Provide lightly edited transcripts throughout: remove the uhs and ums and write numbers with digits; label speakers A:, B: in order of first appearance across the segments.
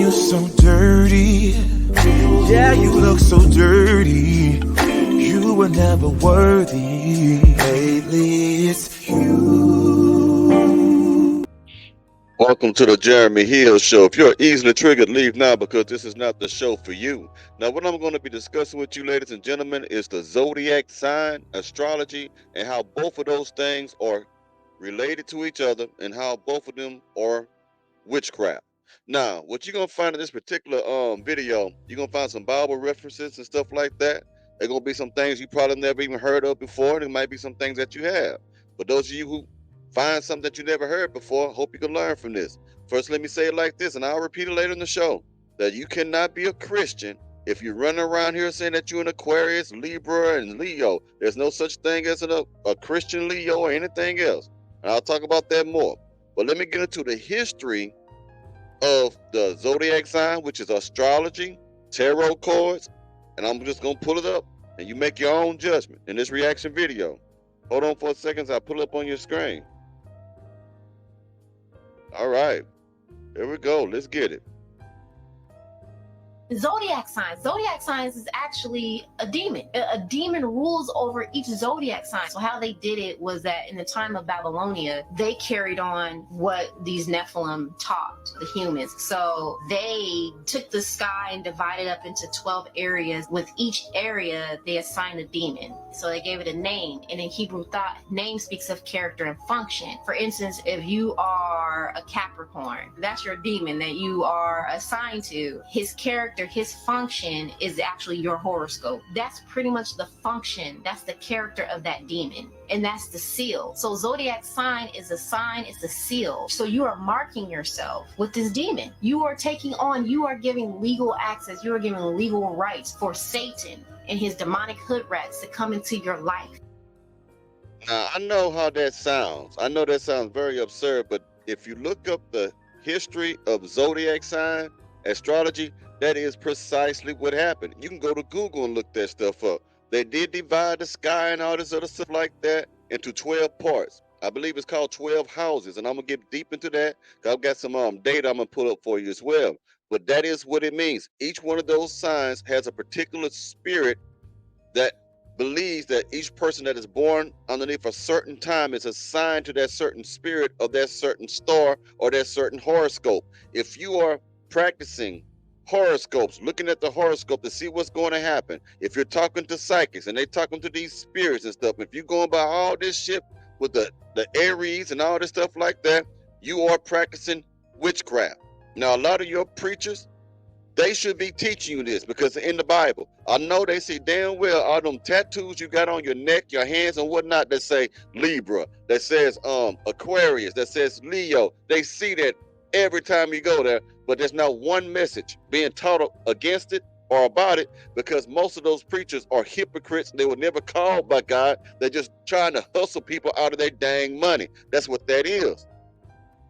A: you're so dirty. Yeah, you look so dirty. You were never worthy. Lately, it's you.
B: Welcome to the Jeremy Hill Show. If you're easily triggered, leave now because this is not the show for you. Now, what I'm going to be discussing with you, ladies and gentlemen, is the Zodiac sign, astrology, and how both of those things are related to each other and how both of them are witchcraft. Now, what you're going to find in this particular video, you're going to find some Bible references and stuff like that. There are going to be some things you probably never even heard of before. There might be some things that you have. But those of you who find something that you never heard before, hope you can learn from this. First, let me say it like this, and I'll repeat it later in the show, that you cannot be a Christian if you're running around here saying that you're an Aquarius, Libra, and Leo. There's no such thing as a Christian Leo or anything else. And I'll talk about that more. But let me get into the history of the Zodiac sign, which is astrology, tarot cards, and I'm just going to pull it up, and you make your own judgment in this reaction video. Hold on for a second, I'll pull it up on your screen. All right, here we go. Let's get it.
C: Zodiac signs. Zodiac signs is actually a demon. A demon rules over each zodiac sign. So how they did it was that in the time of Babylonia, they carried on what these Nephilim taught the humans. So they took the sky and divided up into 12 areas. With each area, they assigned a demon. So they gave it a name. And in Hebrew thought, name speaks of character and function. For instance, if you are a Capricorn, that's your demon that you are assigned to. His character, his function is actually your horoscope. That's pretty much the function. That's the character of that demon. And that's the seal. So zodiac sign is a sign, it's a seal. So you are marking yourself with this demon. You are taking on, you are giving legal access, you are giving legal rights for Satan and his demonic hood rats to come into your life.
B: Now, I know how that sounds. I know that sounds very absurd, but if you look up the history of zodiac sign, astrology, that is precisely what happened. You can go to Google and look that stuff up. They did divide the sky and all this other stuff like that into 12 parts. I believe it's called 12 houses, and I'm going to get deep into that because I've got some data I'm going to pull up for you as well. But that is what it means. Each one of those signs has a particular spirit that believes that each person that is born underneath a certain time is assigned to that certain spirit of that certain star or that certain horoscope. If you are practicing horoscopes, looking at the horoscope to see what's going to happen, if you're talking to psychics and they talking to these spirits and stuff, if you're going by all this shit with the Aries and all this stuff like that, you are practicing witchcraft. Now, a lot of your preachers, they should be teaching you this because in the Bible, I know they see damn well all them tattoos you got on your neck, your hands and whatnot that say Libra, that says Aquarius, that says Leo. They see that every time you go there, but there's not one message being taught against it or about it because most of those preachers are hypocrites. They were never called by God. They're just trying to hustle people out of their dang money. That's what that is.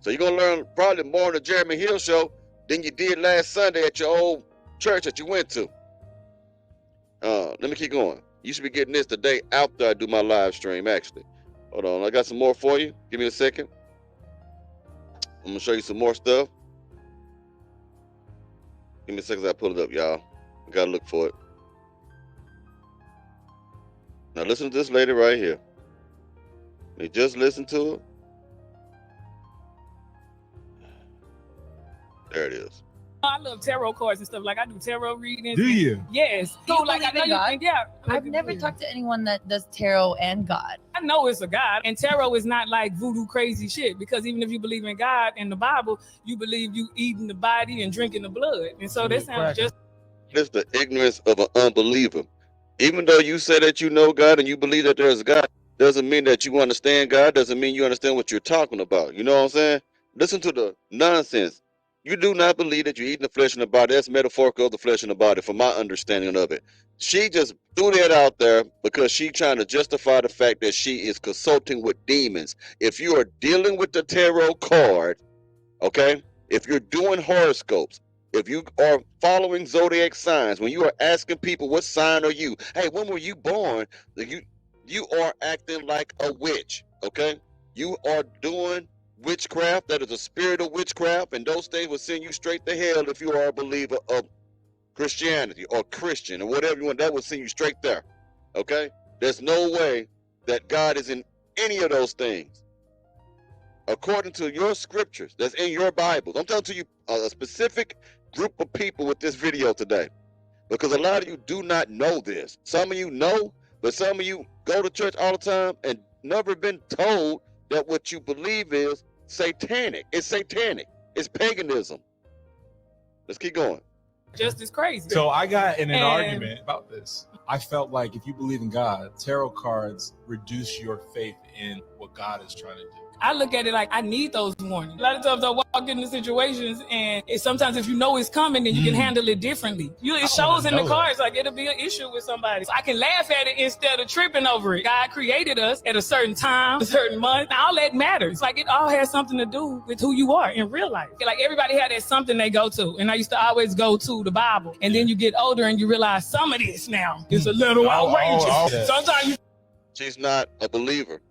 B: So you're going to learn probably more on the Jeremy Hill Show than you did last Sunday at your old church that you went to. Let me keep going. You should be getting this the day after I do my live stream, actually. Hold on. I got some more for you. Give me a second. I'm going to show you some more stuff. Give me a second as I pull it up, y'all. I got to look for it. Now listen to this lady right here. You just listen to it. There it is.
D: I love tarot cards and stuff. Like I do tarot readings.
E: Do you?
D: Yes.
F: Do you
D: like I
F: believe in
D: know
F: God?
D: you, yeah.
F: I've never talked to anyone that does tarot and God.
D: I know it's a God, and tarot is not like voodoo crazy shit. Because even if you believe in God and the Bible, you believe you eating the body and drinking the blood, and so that sounds just.
B: It's the ignorance of an unbeliever. Even though you say that you know God and you believe that there's God, doesn't mean that you understand God. Doesn't mean you understand what you're talking about. You know what I'm saying? Listen to the nonsense. You do not believe that you're eating the flesh and the body. That's metaphorical of the flesh and the body, from my understanding of it. She just threw that out there because she's trying to justify the fact that she is consulting with demons. If you are dealing with the tarot card, okay, if you're doing horoscopes, if you are following zodiac signs, when you are asking people what sign are you, hey, when were you born, you are acting like a witch, okay? You are doing witchcraft. That is a spirit of witchcraft, and those things will send you straight to hell if you are a believer of Christianity or Christian or whatever you want. That will send you straight there. Okay? There's no way that God is in any of those things. According to your scriptures that's in your Bibles. I'm talking to you a specific group of people with this video today, because a lot of you do not know this. Some of you know, but some of you go to church all the time and never been told that what you believe is satanic. It's satanic. It's paganism. Let's keep going.
D: Just as crazy.
E: So I got in an argument about this. I felt like if you believe in God, tarot cards reduce your faith in what God is trying to do.
D: I look at it like I need those warnings. A lot of times I walk into situations, and sometimes if you know it's coming, then you can handle it differently. It shows in the cards, like it'll be an issue with somebody. So I can laugh at it instead of tripping over it. God created us at a certain time, a certain month. All that matters. Like it all has something to do with who you are in real life. Like everybody had that something they go to. And I used to always go to the Bible. And then you get older and you realize some of this now is a little outrageous. Sometimes you...
B: She's not a believer.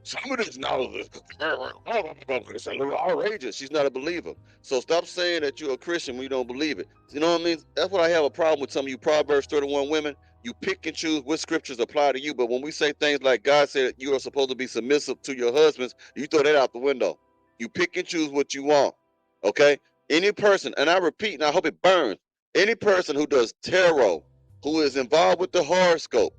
B: Some of this knowledge is outrageous. She's not a believer. So stop saying that you're a Christian when you don't believe it. You know what I mean? That's what I have a problem with some of you Proverbs 31 women. You pick and choose which scriptures apply to you. But when we say things like God said you are supposed to be submissive to your husbands, you throw that out the window. You pick and choose what you want. Okay? Any person, and I repeat, and I hope it burns, any person who does tarot, who is involved with the horoscope,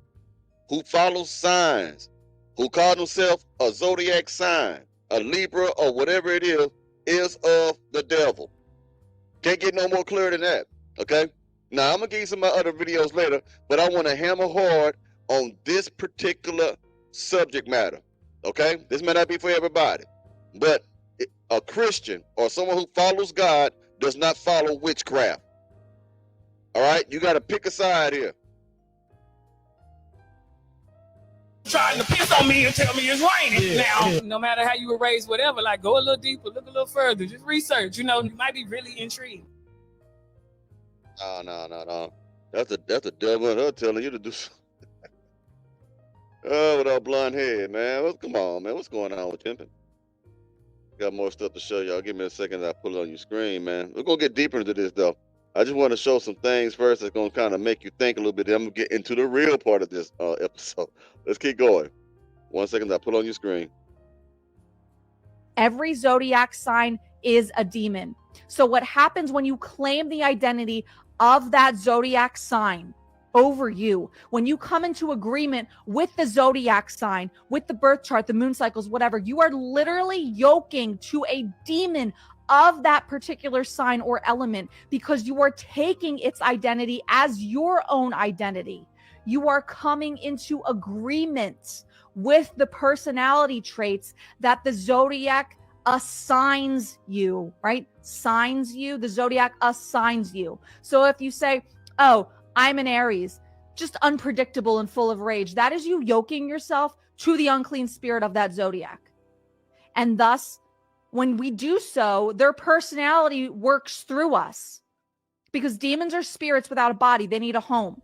B: who follows signs, who call themselves a Zodiac sign, a Libra, or whatever it is of the devil. Can't get no more clear than that, okay? Now, I'm going to give you some of my other videos later, but I want to hammer hard on this particular subject matter, okay? This may not be for everybody, but a Christian or someone who follows God does not follow witchcraft, all right? You got to pick a side here.
D: Trying to piss on me and tell me it's raining now. No matter how you were raised, whatever, like go a little deeper, look a little further, just research. You might be really intrigued.
B: No. That's a devil in her telling you to do something. Oh, with our blonde head, man. Come on, man. What's going on with pimping? Got more stuff to show y'all. Give me a second. I'll put it on your screen, man. We're going to get deeper into this, though. I just want to show some things first that's going to kind of make you think a little bit. Then I'm going to get into the real part of this episode. Let's keep going. 1 second, I'll put on your screen.
G: Every zodiac sign is a demon. So what happens when you claim the identity of that zodiac sign over you, when you come into agreement with the zodiac sign, with the birth chart, the moon cycles, whatever, you are literally yoking to a demon of that particular sign or element, because you are taking its identity as your own identity. You are coming into agreement with the personality traits that the zodiac assigns you, right? Signs you, the zodiac assigns you. So if you say, oh, I'm an Aries, just unpredictable and full of rage, that is you yoking yourself to the unclean spirit of that zodiac. And thus, when we do so, their personality works through us, because demons are spirits without a body. They need a home.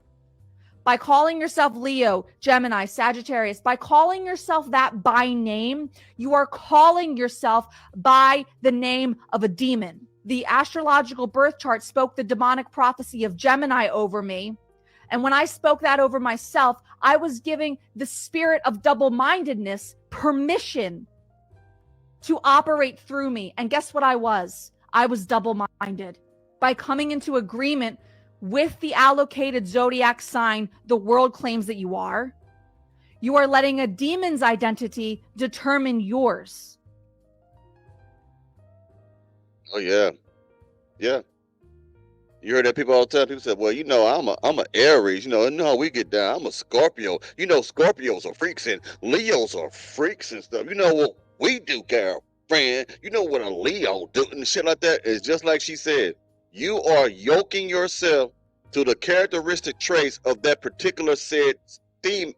G: By calling yourself Leo, Gemini, Sagittarius, by calling yourself that by name, you are calling yourself by the name of a demon. The astrological birth chart spoke the demonic prophecy of Gemini over me. And when I spoke that over myself, I was giving the spirit of double-mindedness permission to operate through me. And guess what I was? I was double-minded. By coming into agreement with the allocated zodiac sign the world claims that you are letting a demon's identity determine yours.
B: Oh, yeah. Yeah. You heard that people all the time. People say, well, I'm a Aries. You know how we get down. I'm a Scorpio. Scorpios are freaks and Leos are freaks and stuff. You know what we do, girlfriend? You know what a Leo do and shit like that. It's just like she said. You are yoking yourself to the characteristic traits of that particular said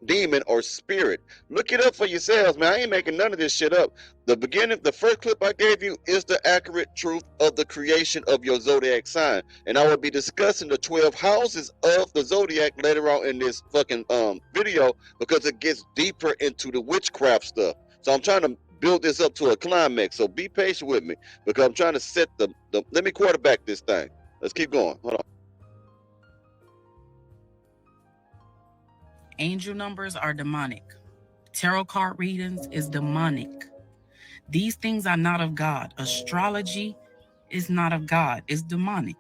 B: demon or spirit. Look it up for yourselves, man. I ain't making none of this shit up. The first clip I gave you is the accurate truth of the creation of your zodiac sign. And I will be discussing the 12 houses of the zodiac later on in this fucking video, because it gets deeper into the witchcraft stuff. So I'm trying to build this up to a climax. So be patient with me because I'm trying to set the let me quarterback this thing. Let's keep going. Hold on.
H: Angel numbers are demonic. Tarot card readings is demonic. These things are not of God. Astrology is not of God. It's demonic.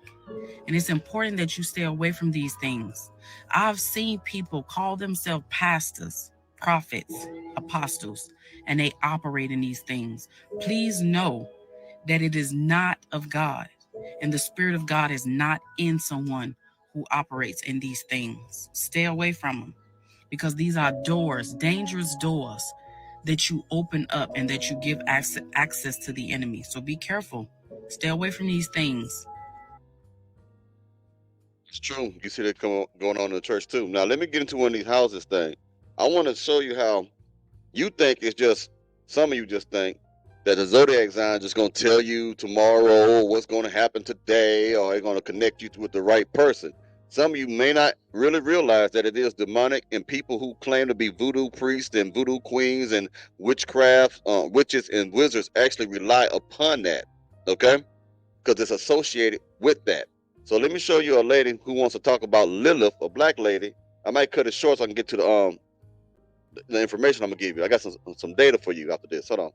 H: And it's important that you stay away from these things. I've seen people call themselves pastors, prophets, apostles, and they operate in these things. Please know that it is not of God. And the Spirit of God is not in someone who operates in these things. Stay away from them because these are doors, dangerous doors that you open up and that you give access to the enemy. So be careful. Stay away from these things.
B: It's true. You see that going on in the church too. Now let me get into one of these houses thing. I want to show you how you think it's just, some of you just think that the zodiac sign is just going to tell you tomorrow what's going to happen today, or it's going to connect you with the right person. Some of you may not really realize that it is demonic, and people who claim to be voodoo priests and voodoo queens and witchcraft, witches and wizards actually rely upon that, okay? Because it's associated with that. So let me show you a lady who wants to talk about Lilith, a black lady. I might cut it short so I can get to the information I'm gonna give you. I got some data for you after this. Hold on,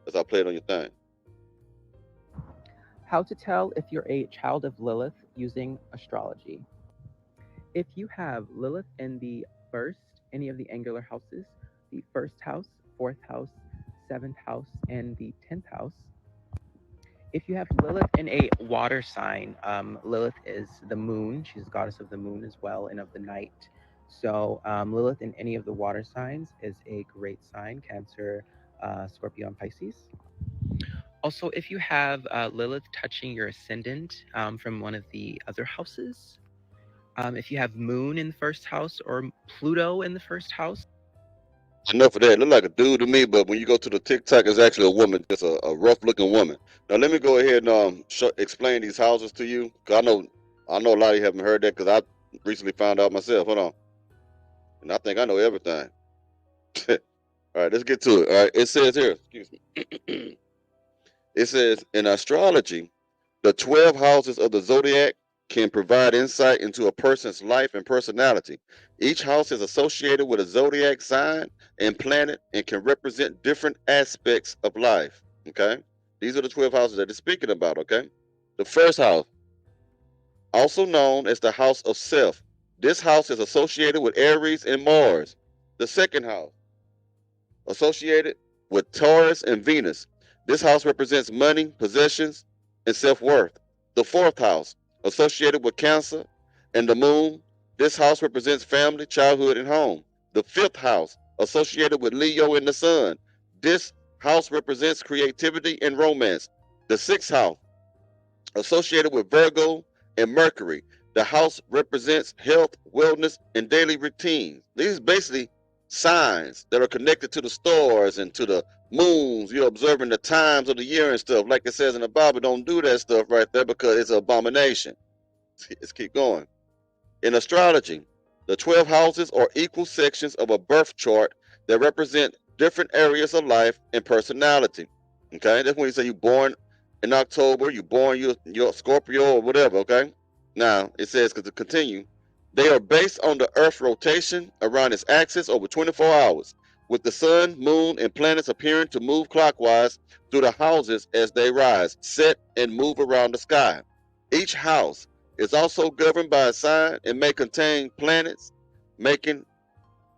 B: as I play it on your thing.
I: How to tell if you're a child of Lilith using astrology. If you have Lilith in the first, any of the angular houses, the first house, fourth house, seventh house, and the 10th house. If you have Lilith in a water sign, Lilith is the moon. She's the goddess of the moon as well and of the night. So Lilith in any of the water signs is a great sign, Cancer, Scorpio, and Pisces. Also, if you have Lilith touching your ascendant from one of the other houses, if you have Moon in the first house or Pluto in the first house.
B: Enough of that. It look like a dude to me, but when you go to the TikTok, it's actually a woman, just a rough-looking woman. Now, let me go ahead and explain these houses to you. Cause I know a lot of you haven't heard that because I recently found out myself. Hold on. And I think I know everything. All right, let's get to it. All right, it says here, excuse me. It says, in astrology, the 12 houses of the zodiac can provide insight into a person's life and personality. Each house is associated with a zodiac sign and planet and can represent different aspects of life. Okay? These are the 12 houses that it's speaking about, okay? The first house, also known as the house of self. This house is associated with Aries and Mars. The second house, associated with Taurus and Venus. This house represents money, possessions, and self-worth. The fourth house, associated with Cancer and the moon. This house represents family, childhood, and home. The fifth house, associated with Leo and the sun. This house represents creativity and romance. The sixth house, associated with Virgo and Mercury. The house represents health, wellness, and daily routines. These basically signs that are connected to the stars and to the moons. You're observing the times of the year and stuff. Like it says in the Bible, don't do that stuff right there because it's an abomination. Let's keep going. In astrology, the 12 houses are equal sections of a birth chart that represent different areas of life and personality. Okay, that's when you say you're born in October, you're Scorpio or whatever. Okay, now it says, to continue, they are based on the Earth's rotation around its axis over 24 hours, with the sun, moon, and planets appearing to move clockwise through the houses as they rise, set, and move around the sky. Each house is also governed by a sign and may contain planets, making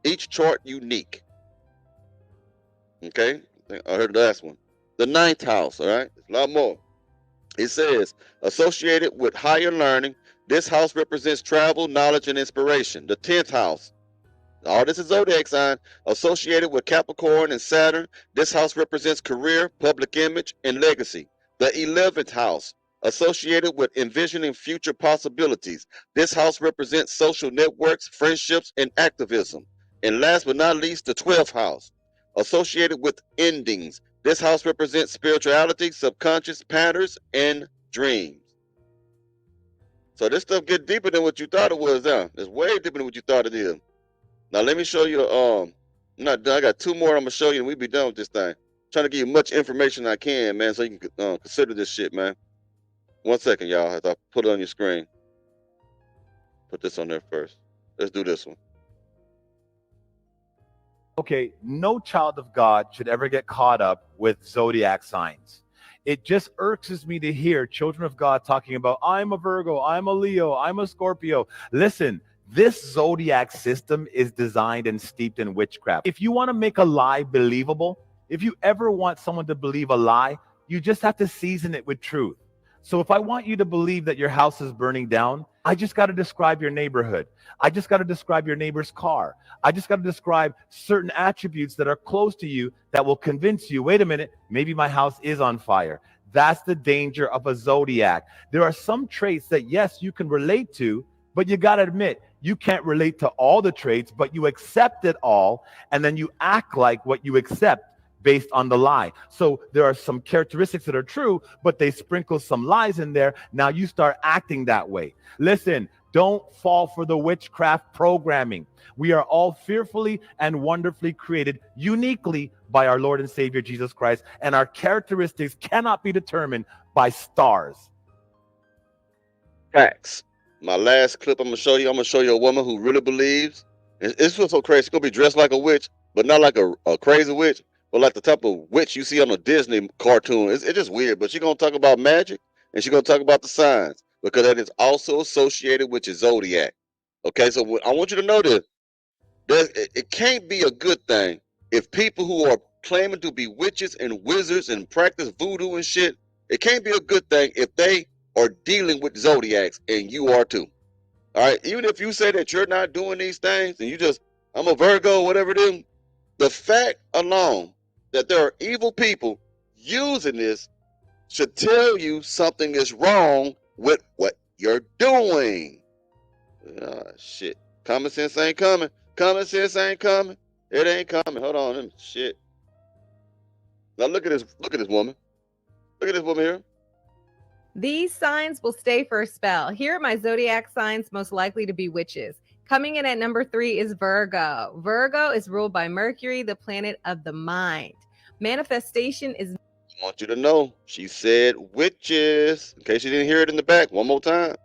B: each chart unique. Okay, I heard the last one. The ninth house, all right, a lot more. It says, associated with higher learning, this house represents travel, knowledge, and inspiration. The 10th house, all this is zodiac sign, associated with Capricorn and Saturn. This house represents career, public image, and legacy. The 11th house, associated with envisioning future possibilities. This house represents social networks, friendships, and activism. And last but not least, the 12th house, associated with endings. This house represents spirituality, subconscious patterns, and dreams. So this stuff get deeper than what you thought it was. It's way deeper than what you thought it is. Now let me show you. I'm not done. I got two more I'm gonna show you, and we'll be done with this thing. Trying to give you much information I can, man, so you can consider this shit, man. 1 second, y'all, as I put it on your screen. Put this on there first. Let's do this one.
J: Okay, no child of God should ever get caught up with zodiac signs. It just irks me to hear children of God talking about, I'm a Virgo, I'm a Leo, I'm a Scorpio. Listen, this zodiac system is designed and steeped in witchcraft. If you want to make a lie believable, if you ever want someone to believe a lie, you just have to season it with truth. So if I want you to believe that your house is burning down, I just got to describe your neighborhood. I just got to describe your neighbor's car. I just got to describe certain attributes that are close to you that will convince you, wait a minute, maybe my house is on fire. That's the danger of a zodiac. There are some traits that, yes, you can relate to, but you got to admit, you can't relate to all the traits, but you accept it all, and then you act like what you accept based on the lie. So there are some characteristics that are true, but they sprinkle some lies in there. Now you start acting that way. Listen, don't fall for the witchcraft programming. We are all fearfully and wonderfully created uniquely by our Lord and Savior Jesus Christ, and our characteristics cannot be determined by stars.
B: Facts. My last clip I'm gonna show you a woman who really believes. It's what's so crazy. She's gonna be dressed like a witch, but not like a crazy witch, but like the type of witch you see on a Disney cartoon. It's just weird, but she's going to talk about magic, and she's going to talk about the signs, because that is also associated with your zodiac. Okay, so I want you to know this. It can't be a good thing if people who are claiming to be witches and wizards and practice voodoo and shit, it can't be a good thing if they are dealing with zodiacs, and you are too. All right, even if you say that you're not doing these things, and you just, I'm a Virgo, whatever it is, the fact alone that there are evil people using this should tell you something is wrong with what you're doing. Shit. Common sense ain't coming. Common sense ain't coming. It ain't coming. Hold on. Shit. Now look at this woman. Look at this woman here.
K: These signs will stay for a spell. Here are my zodiac signs most likely to be witches. Coming in at number 3 is Virgo. Virgo is ruled by Mercury, the planet of the mind. Manifestation is...
B: I want you to know, she said witches. In case you didn't hear it in the back, one more time.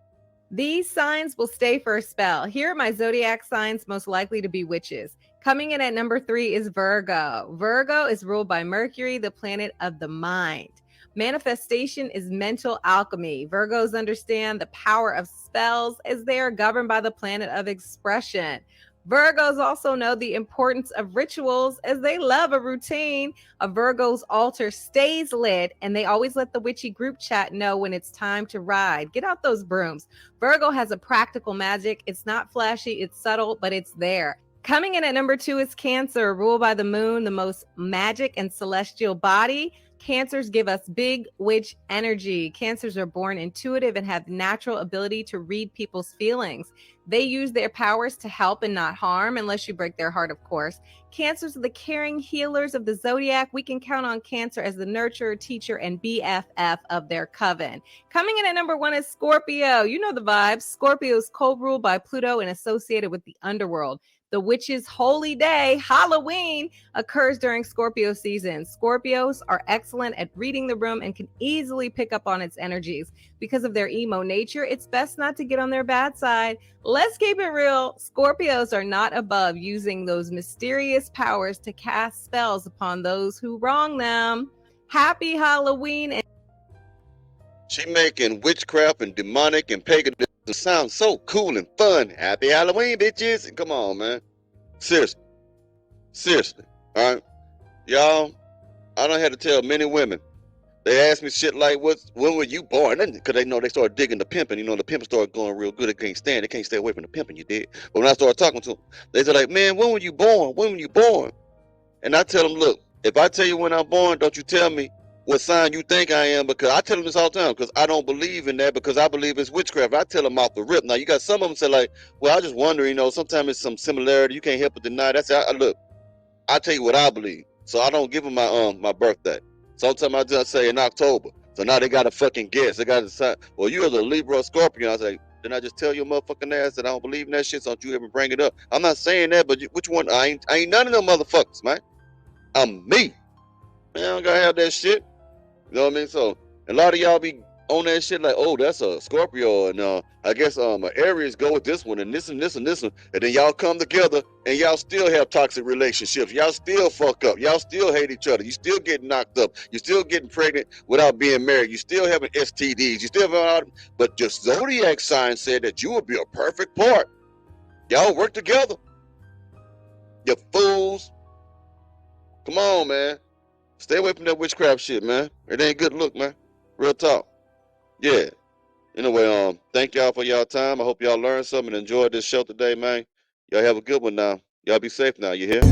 K: These signs will stay for a spell. Here are my zodiac signs most likely to be witches. Coming in at number 3 is Virgo. Virgo is ruled by Mercury, the planet of the mind. Manifestation is mental alchemy. Virgos understand the power of spells as they are governed by the planet of expression. Virgos also know the importance of rituals as they love a routine. A Virgo's altar stays lit, and they always let the witchy group chat know when it's time to ride. Get out those brooms. Virgo has a practical magic. It's not flashy, it's subtle, but it's there. Coming in at number 2 is Cancer, ruled by the moon, the most magic and celestial body. Cancers give us big witch energy. Cancers are born intuitive and have natural ability to read people's feelings. They use their powers to help and not harm, unless you break their heart, of course. Cancers are the caring healers of the zodiac. We can count on Cancer as the nurturer, teacher, and BFF of their coven. Coming in at number 1 is Scorpio. You know the vibes. Scorpio is co-ruled by Pluto and associated with the underworld. The witch's holy day, Halloween, occurs during Scorpio season. Scorpios are excellent at reading the room and can easily pick up on its energies. Because of their emo nature, it's best not to get on their bad side. Let's keep it real. Scorpios are not above using those mysterious powers to cast spells upon those who wrong them. Happy Halloween. And
B: she making witchcraft and demonic and paganism sound so cool and fun. Happy Halloween, bitches. Come on, man. Seriously. All right. Y'all, I done had to tell many women. They ask me shit like, when were you born? Because they know they started digging the pimping. You know, the pimping started going real good. They can't stay away from the pimping, you did. But when I started talking to them, they said like, man, when were you born? When were you born? And I tell them, look, if I tell you when I'm born, don't you tell me what sign you think I am, because I tell them this all the time, because I don't believe in that, because I believe it's witchcraft. I tell them off the rip. Now, you got some of them say like, well, I just wonder, you know, sometimes it's some similarity. You can't help but deny. That's look, I tell you what I believe. So I don't give them my birthday. Sometimes I just say in October. So now they got to fucking guess. They got to decide, well, you're the Libra or Scorpio. I say, then I just tell your motherfucking ass that I don't believe in that shit, so don't you ever bring it up. I'm not saying that, but which one? I ain't none of them motherfuckers, man. I'm me. Man, I don't gotta have that shit. You know what I mean? So a lot of y'all be on that shit like, oh, that's a Scorpio, and I guess Aries go with this one, and this and this and this one, and then y'all come together and y'all still have toxic relationships. Y'all still fuck up. Y'all still hate each other. You still getting knocked up. You still getting pregnant without being married. You still having STDs. You still having, but the zodiac sign said that you would be a perfect part. Y'all work together. You fools. Come on, man. Stay away from that witchcraft shit, man. It ain't good look, man. Real talk. Yeah. Anyway, thank y'all for y'all time. I hope y'all learned something and enjoyed this show today, man. Y'all have a good one now. Y'all be safe now, you hear?